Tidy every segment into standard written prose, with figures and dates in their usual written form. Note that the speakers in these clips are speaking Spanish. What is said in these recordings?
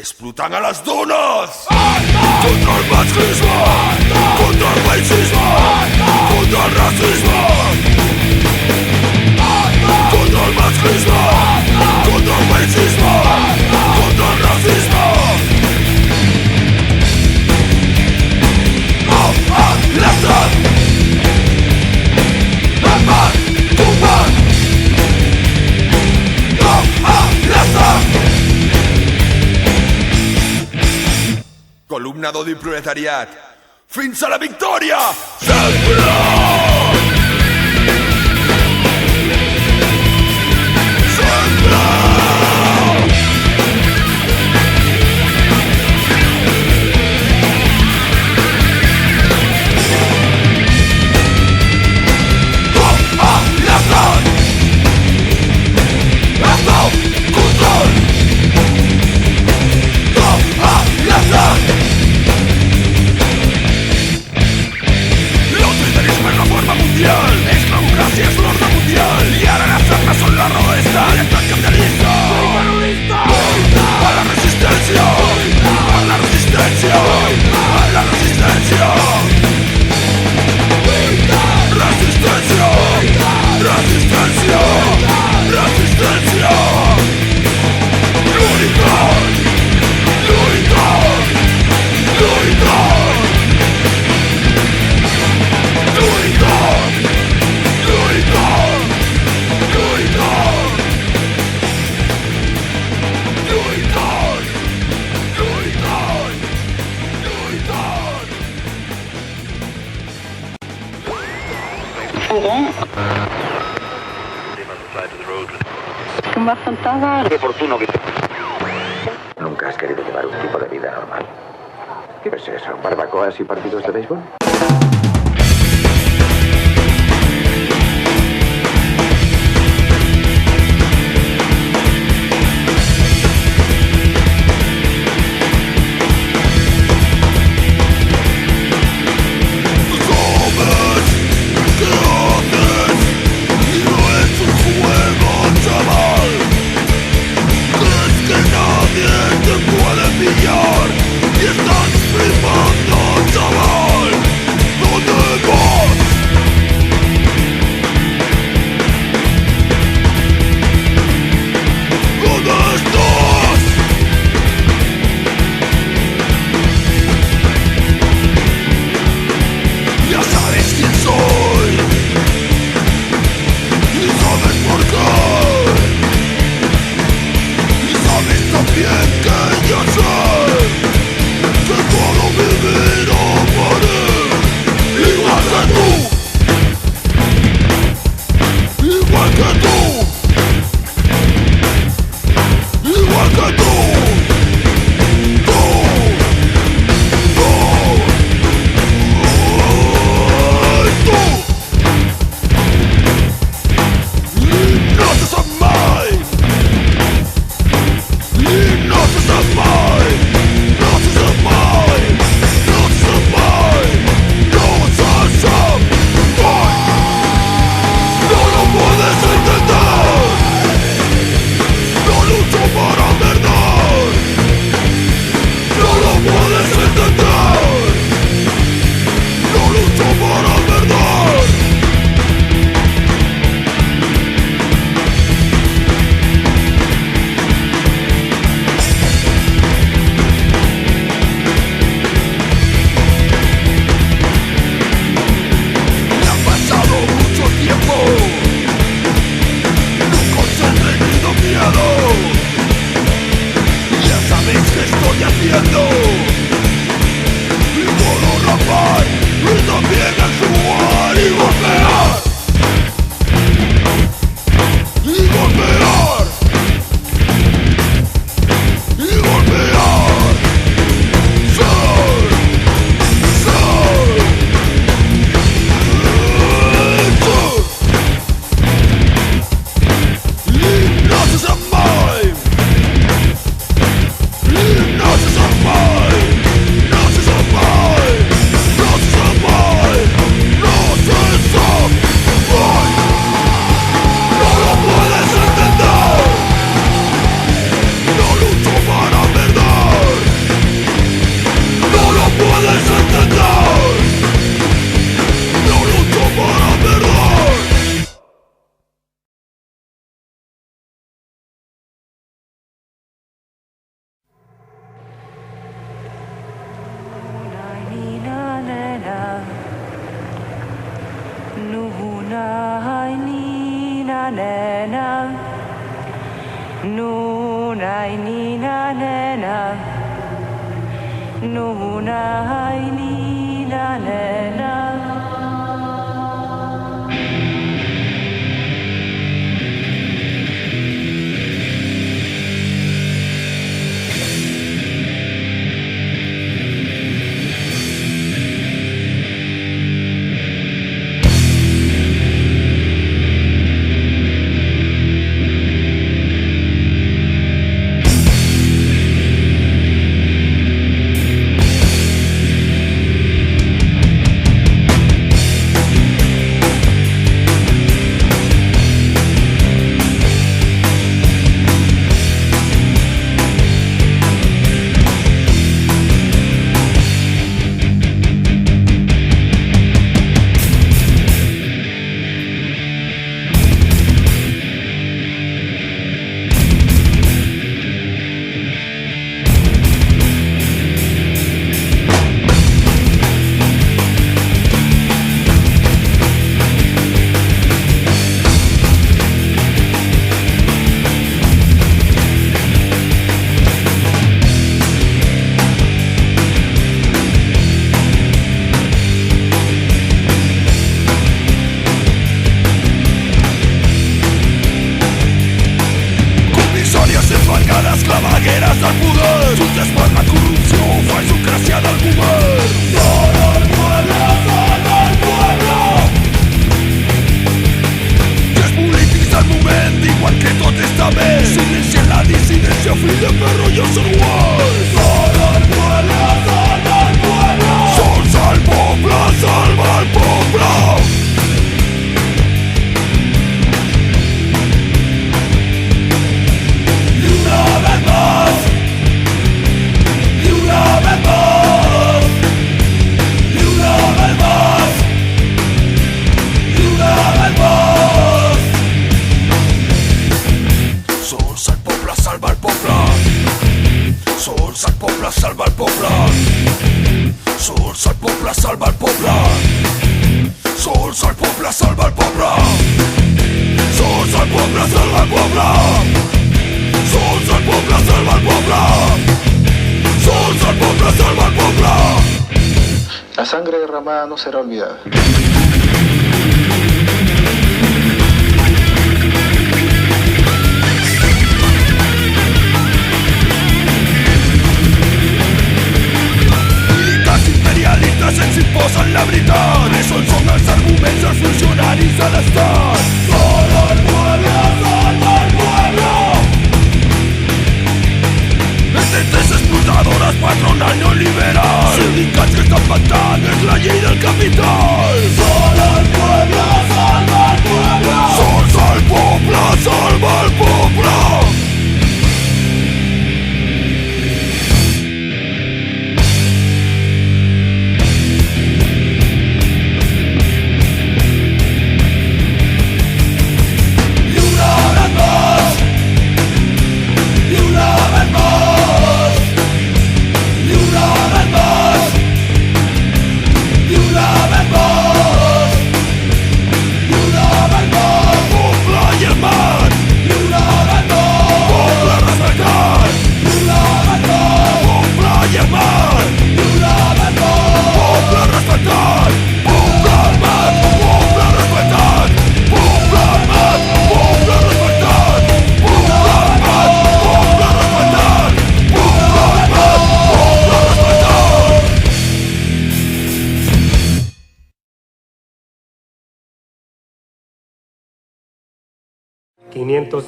Explotant a les dones! Contra el masclisme! Contra el feixisme! Contra el racisme! Contra el masclisme! Contra el feixisme! Contra el racisme! L'estat! Armat! Combat! L'estat! Columna d'odi proletariat. Fins a la victòria! Sempre! L'autoritarisme és la forma courant. Más fantasma. Qué oportuno que... ¿Nunca has querido llevar un tipo de vida normal? ¿Qué es eso? ¿Barbacoas y partidos de béisbol? Gràcies al poder, jutges per la corrupció, fagocràcia del govern. Solo el pueblo, solo el pueblo. I els polítics del moment diuen que tot està bé. Silencia la dissidència, fill de perro, yo soy igual. Solo el pueblo, solo el pueblo. Sols el poble, salva el poble. Sols el poble salva el poble. Sols el poble salva el poble. Sols el poble salva el poble. Sols el poble salva el poble. Sols el poble salva el poble. Sols el poble salva el poble. La sangre derramada no será olvidada. Imperialistes ens imposen la veritat. Esos són els arguments dels funcionaris de l'estat. Solo el pueblo, solo el pueblo. Ententes explotadoras, patronal neoliberal. Sindicats que estan pactant, és la llei del capital. Solo el pueblo, salva el pueblo. Sols el poble, salva el poble.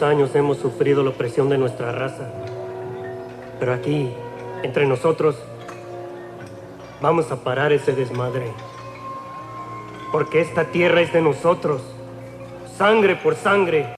Años hemos sufrido la opresión de nuestra raza, pero aquí, entre nosotros, vamos a parar ese desmadre, porque esta tierra es de nosotros, sangre por sangre.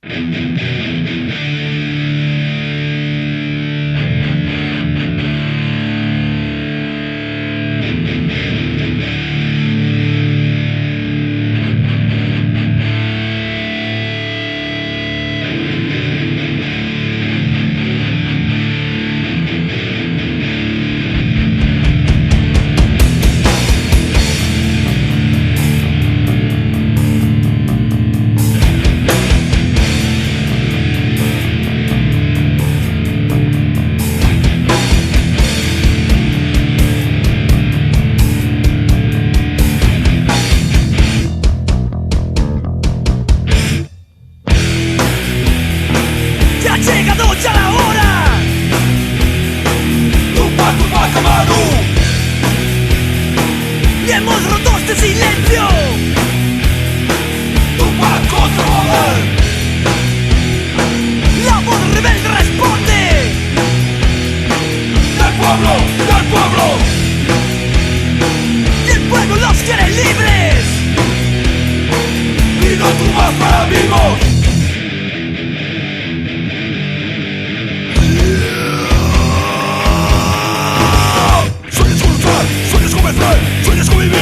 Sueños con vencer, sueños con vivir.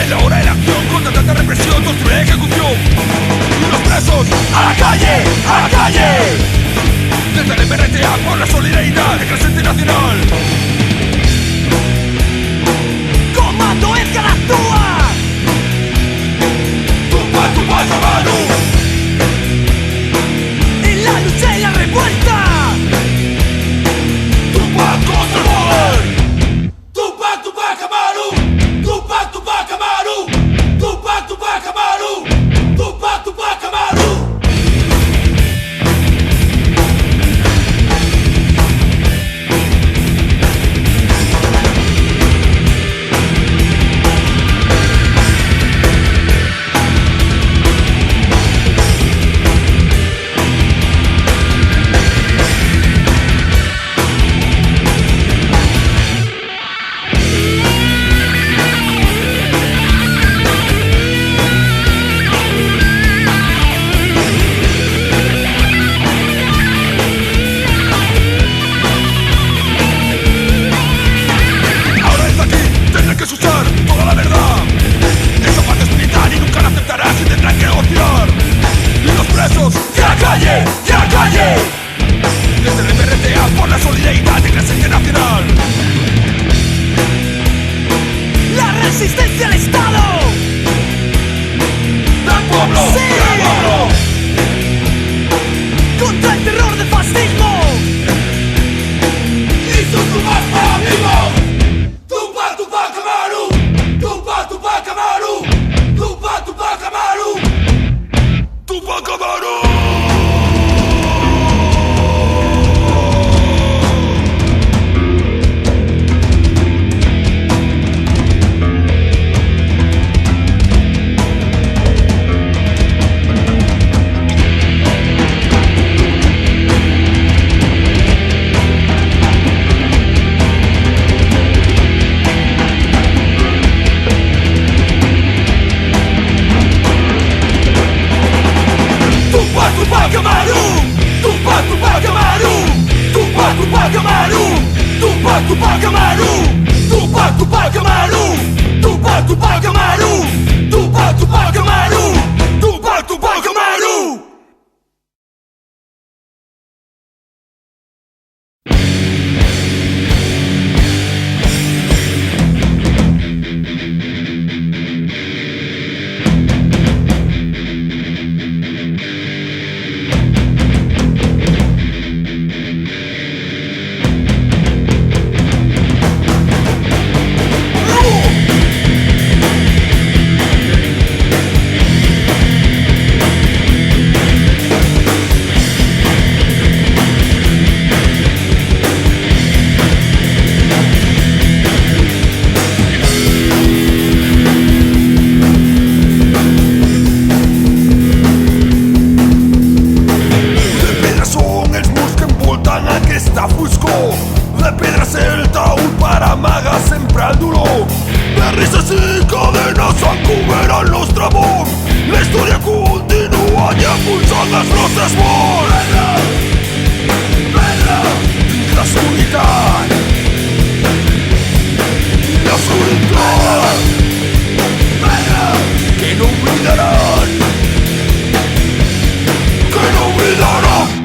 Es la hora de la acción. Estado del pueblo, Sí. del pueblo. Contra el terror del fascismo. Y sus más paradigmas. Tupac, Tupac Amaru. Tupac, Tupac Amaru. Tupac, Tupac Amaru. Tupac Amaru. Tupac, Tupac Amaru. Tupac, Tupac Amaru. Tupac, Tupac Amaru. Tupac, Tupac Amaru. Tupac, Tupac Amaru. Tupac, Tupac Amaru. Tupac, Tupac Amaru. Tupac, Tupac Amaru. De pedra són els murs que envolten aquesta foscor. De pedra és el taüt per amagar sempre el dolor. De risses i cadenes encobert el nostre món. La història continua i enfonsant les nostres morts. Pedra, l'oscuritat. L'oscuritat. Pedra, que no oblidaran. Que no oblidaran.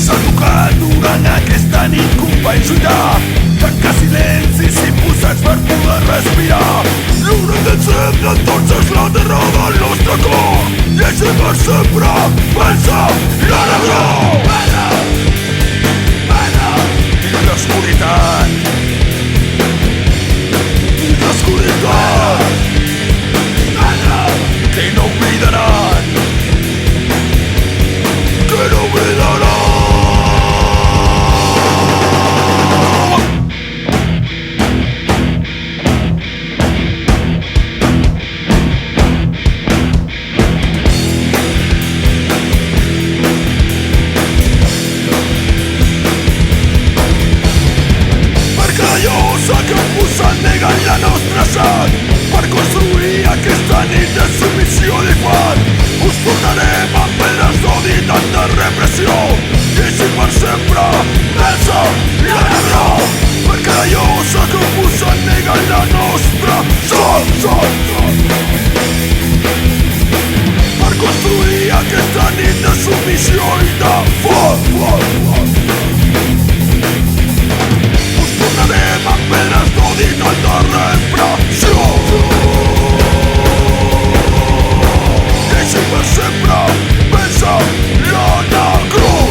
Segur que durant aquesta nit, companys, lluitar, tancar silencis imposats per poder respirar. L'una del centre entonces la terra del nostre cor, i així per sempre pensa la negror. Pedra, pedra, i l'oscuritat. I l'oscuritat. Pedra, que no oblidaran. Que no oblidaran. Perquè la llosa que posen neguen la nostra sang per construir aquesta nit de submissió i fat. Us portarem amb pedres d'odi i tanta repressió, i així per sempre pensa la negror. Perquè la llosa que posen neguen la nostra sang. Per construir aquesta nit de submissió i de fat. Us tornarem amb pedres d'odi i tanta repressió, i així per sempre pensa la negror.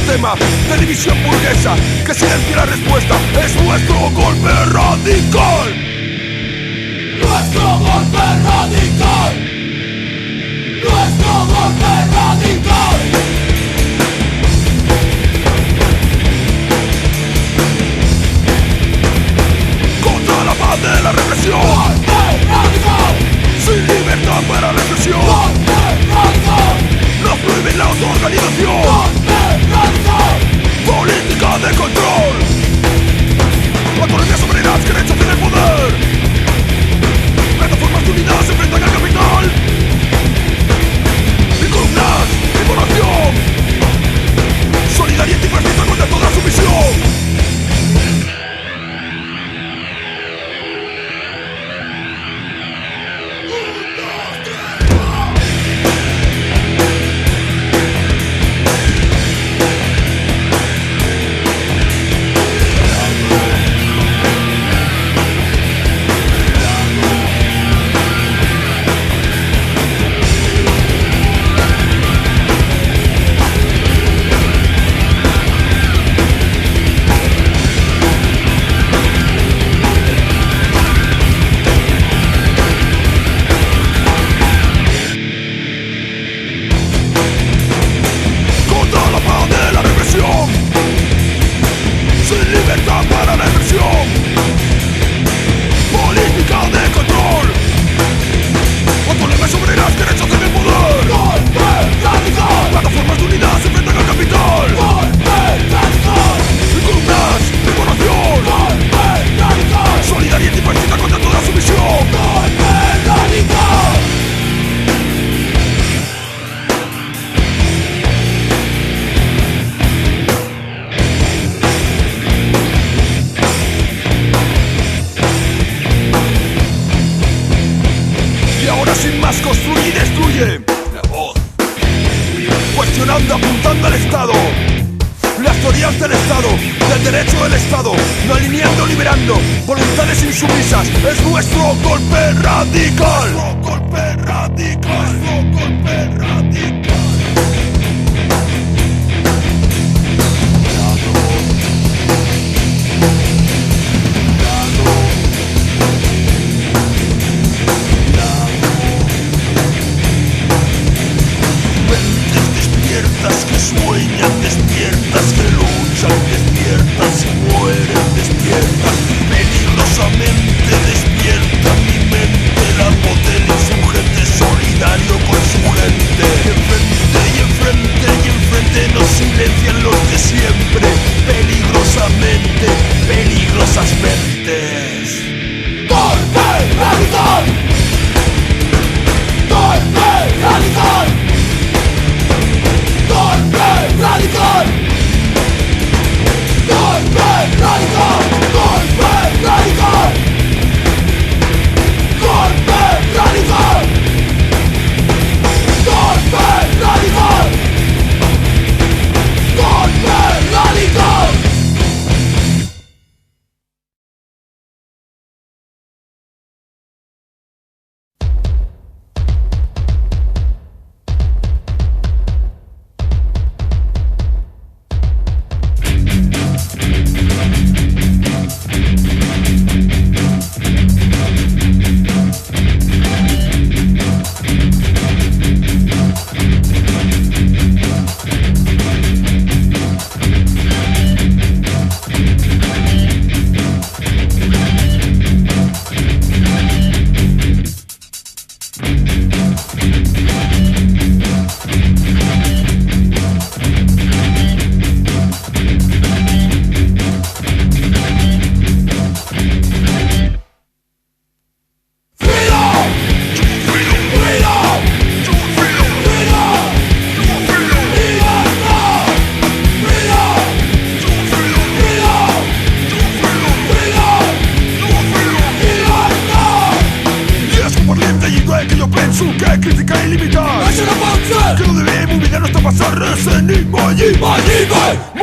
sistema de división burguesa que silencia la respuesta. Es nuestro golpe radical. Nuestro golpe radical. Nuestro golpe radical. Contra la paz de la represión. Golpe radical. Sin libertad para la expresión. Golpe radical. Nos prohíben la autoorganización. Golpe radical. Política de control. Autonomías soberanas que rechacen el poder. Plataformas unidas se enfrentan al capital. Y columnas, información. Solidaria y fascista contra toda sumisión.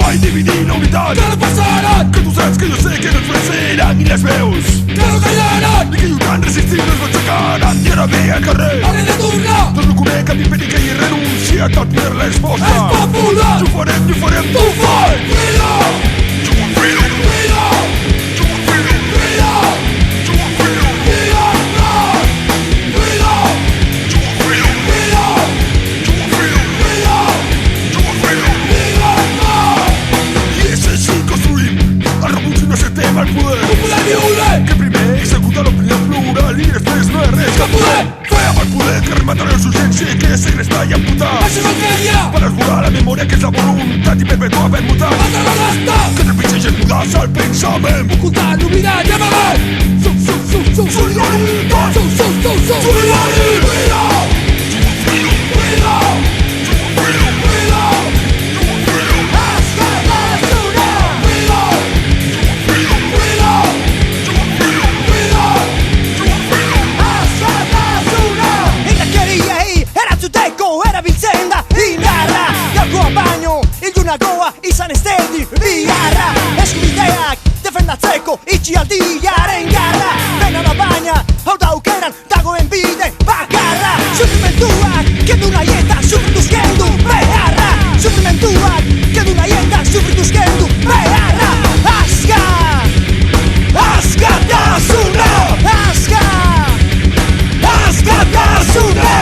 Mai dividir la unitat. Que no passaran. Que tu saps que jo sé que no ens venceran ni les veus. Que no callaran. I que lluitant resistir no ens aixecaran. I ara ve al carrer. Hauré de tornar. Doncs no conec cap imperi que hi renunci a cap poder l'esposa. És popular. I ho farem, i ho farem. Tu que remataré el successi que segresta i amputar. Això és el que hi ha! Per esborrar la memòria que és la voluntat i perpetuar per mutar. Altra vegada! Que trepitgeix mudar-se al pensament. Ocultant, oblidat i amagat! Solidaritat! Solidaritat! Izan ez dedi biharra Eskubideak defendatzeko itxialdiaren garra Bena da baina, hau da aukeran dagoen bide bakarra Sufrimentuak, kendu nahi eta sufrituz kendu beharra Sufrimentuak, kendu nahi eta sufrituz kendu beharra Azka! Azkatasuna! Azka! Azkatasuna!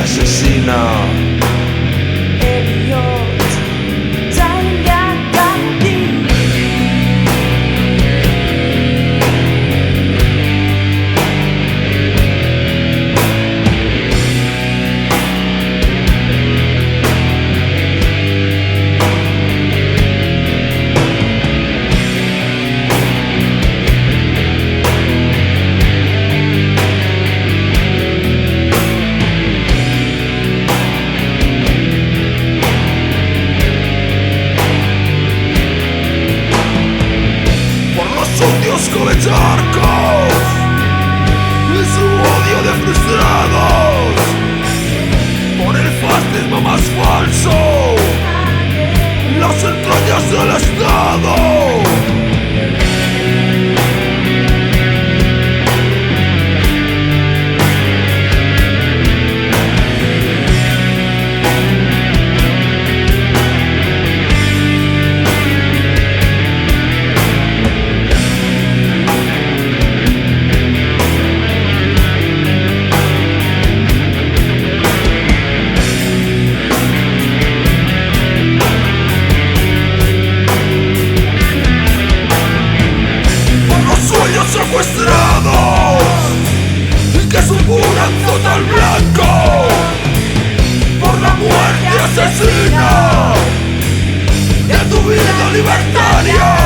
asesina. Escobecharcos y su odio de frustrados por el fascismo más falso, las entrañas del Estado. Secuestrados y que supuran total blanco por la muerte asesina de tu vida libertaria.